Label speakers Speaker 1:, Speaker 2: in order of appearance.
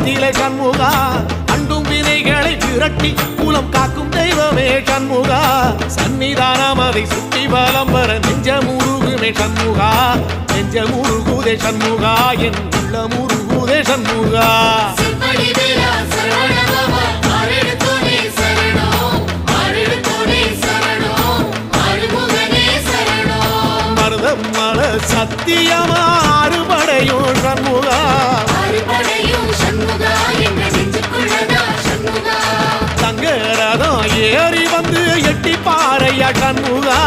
Speaker 1: கோலத்திலே சண்முகா அண்டும் வினைகளை விரட்டி குலம் காக்கும் தெய்வமே சண்முகா சன்னிதானம் அதை சுற்றி பலம் வர நெஞ்சமுருகுமே சண்முகா நெஞ்சமுருகுதே சண்முகா என் உள்ள முருகுதே சண்முகா மருதமல சத்தியமா அறுபடையும் சண்முகா தங்க ரதம் ஏறி வந்து எட்டி பாறையா சண்முகா